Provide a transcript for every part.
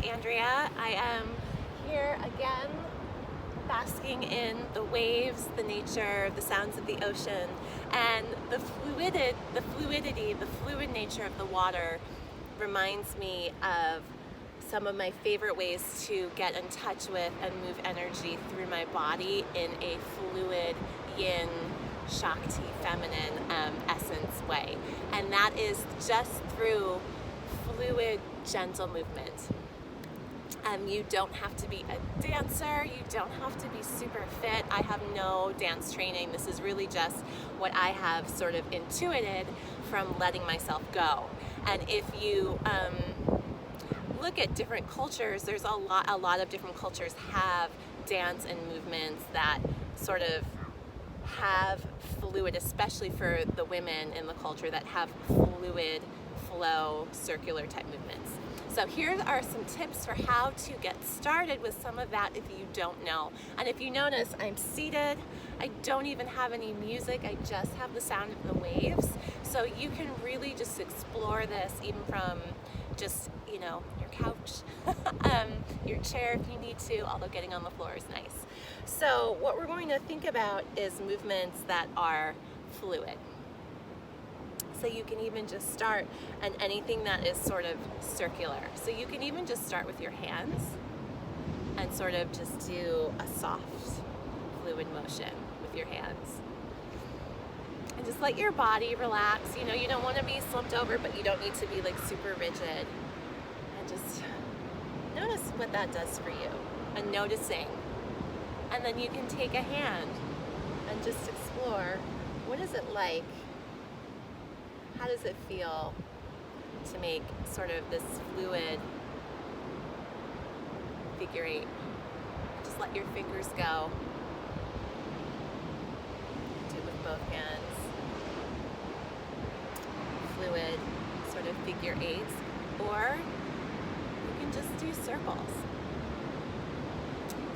Andrea. I am here again, basking in the waves, the nature, the sounds of the ocean, and the fluid nature of the water reminds me of some of my favorite ways to get in touch with and move energy through my body in a fluid yin Shakti feminine essence way, and that is just through fluid, gentle movement. You don't have to be a dancer, you don't have to be super fit. I have no dance training. This is really just what I have sort of intuited from letting myself go. And if you look at different cultures, there's a lot of different cultures have dance and movements that sort of have fluid, especially for the women in the culture, that have fluid flow, circular type movements. So here are some tips for how to get started with some of that if you don't know. And if you notice, I'm seated. I don't even have any music. I just have the sound of the waves. So you can really just explore this even from just, your couch, your chair if you need to, although getting on the floor is nice. So what we're going to think about is movements that are fluid. So you can even just start, and anything that is sort of circular. So you can even just start with your hands and sort of just do a soft, fluid motion with your hands. And just let your body relax. You don't want to be slumped over, but you don't need to be like super rigid. And just notice what that does for you, and noticing. And then you can take a hand and just explore, what is it like? How does it feel to make sort of this fluid figure eight? Just let your fingers go. Do it with both hands. Fluid sort of figure eights, or you can just do circles.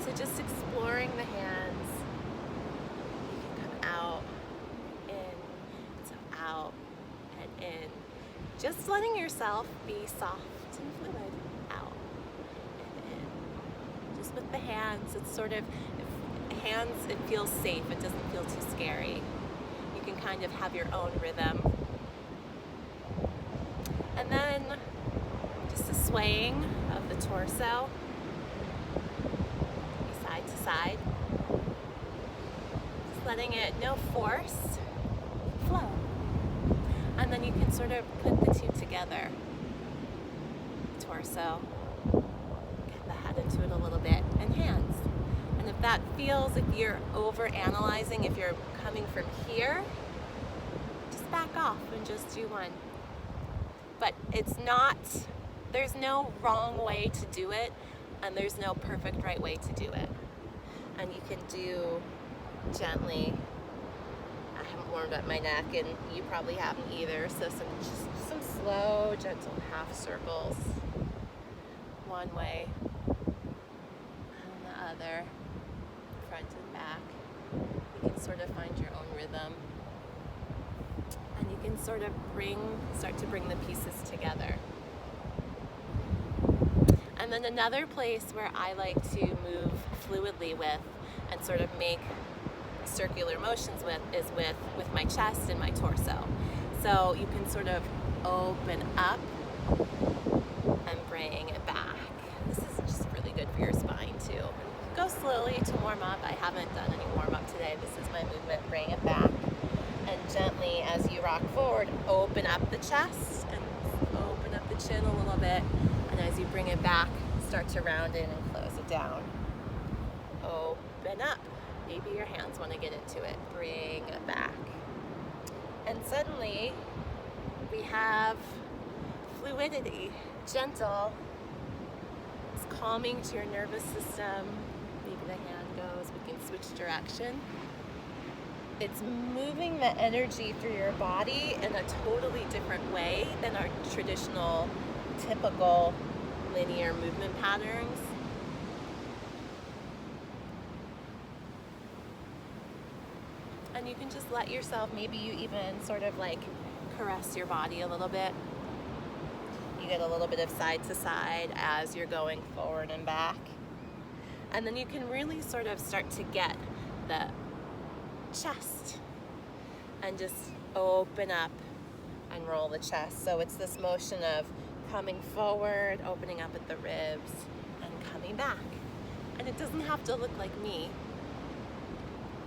So just exploring the hands. You can come out, in, so out, and in. Just letting yourself be soft and fluid, out and in. Just with the hands, it's sort of, hands, it feels safe, it doesn't feel too scary. You can kind of have your own rhythm. And then just a swaying of the torso, side to side. Just letting it, no force, flow. And then you can sort of put the two together. Torso, get the head into it a little bit, and hands. And if that feels, if you're over analyzing, if you're coming from here, just back off and just do one. But it's not, there's no wrong way to do it, and there's no perfect right way to do it. And you can do gently. I haven't warmed up my neck, and you probably haven't either, so some slow, gentle half circles. One way, and the other, front and back. You can sort of find your own rhythm. And you can sort of start to bring the pieces together. And then another place where I like to move fluidly with and sort of make circular motions is with my chest and my torso. So you can sort of open up and bring it back. This is just really good for your spine too. Go slowly to warm up. I haven't done any warm up today. This is my movement. Bring it back. And gently, as you rock forward, open up the chest and open up the chin a little bit. And as you bring it back, start to round in and close it down. Open up. Maybe your hands want to get into it. Bring it back. And suddenly, we have fluidity. Gentle. It's calming to your nervous system. Maybe the hand goes. We can switch direction. It's moving the energy through your body in a totally different way than our traditional, typical, linear movement patterns. And you can just let yourself, maybe you even sort of like caress your body a little bit. You get a little bit of side to side as you're going forward and back. And then you can really sort of start to get the chest and just open up and roll the chest. So it's this motion of coming forward, opening up at the ribs, and coming back. And it doesn't have to look like me.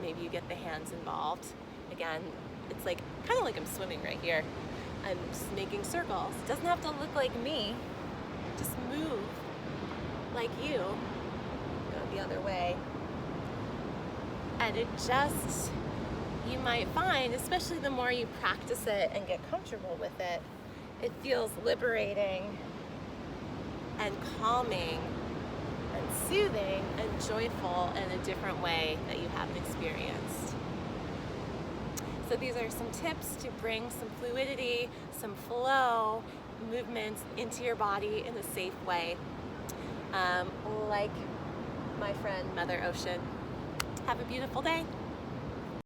Maybe you get the hands involved. Again, it's like kind of like I'm swimming right here. I'm just making circles. It doesn't have to look like me. Just move like you. Go the other way. And it just, you might find, especially the more you practice it and get comfortable with it, it feels liberating and calming and soothing and joyful in a different way that you haven't experienced. So these are some tips to bring some fluidity, some flow, movements into your body in a safe way. Like my friend Mother Ocean. Have a beautiful day.